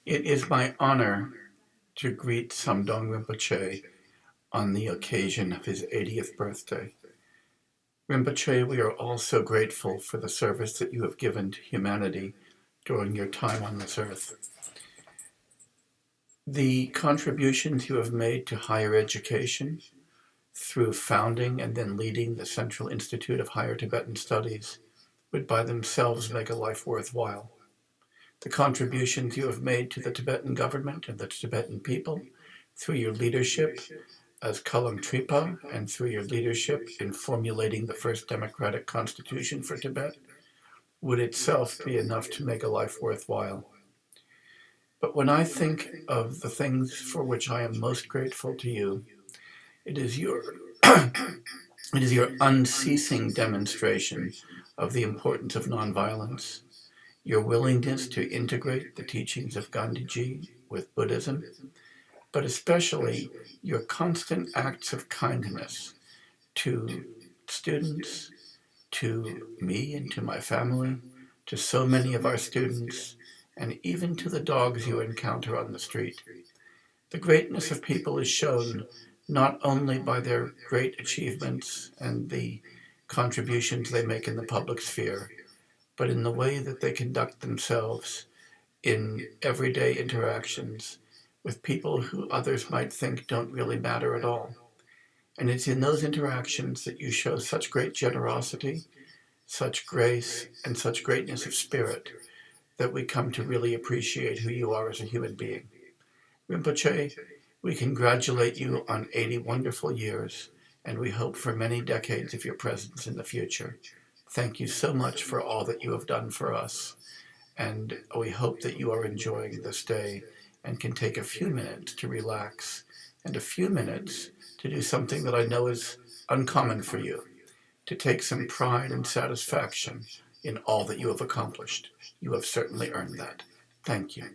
It is my honor to greet Samdhong Rinpoche on the occasion of his 80th birthday. Rinpoche, we are all so grateful for the service that you have given to humanity during your time on this earth. The contributions you have made to higher education through founding and then leading the Central Institute of Higher Tibetan Studies would by themselves make a life worthwhile. The contributions you have made to the Tibetan government and the Tibetan people through your leadership as Kalam Tripa and through your leadership in formulating the first democratic constitution for Tibet would itself be enough to make a life worthwhile. But when I think of the things for which I am most grateful to you, it is your unceasing demonstration of the importance of nonviolence, your willingness to integrate the teachings of Gandhiji with Buddhism, but especially your constant acts of kindness to students, to me and to my family, to so many of our students, and even to the dogs you encounter on the street. The greatness of people is shown not only by their great achievements and the contributions they make in the public sphere, but in the way that they conduct themselves in everyday interactions with people who others might think don't really matter at all. And it's in those interactions that you show such great generosity, such grace, and such greatness of spirit that we come to really appreciate who you are as a human being. Rinpoche, we congratulate you on 80 wonderful years, and we hope for many decades of your presence in the future. Thank you so much for all that you have done for us, and we hope that you are enjoying this day and can take a few minutes to relax and a few minutes to do something that I know is uncommon for you, to take some pride and satisfaction in all that you have accomplished. You have certainly earned that. Thank you.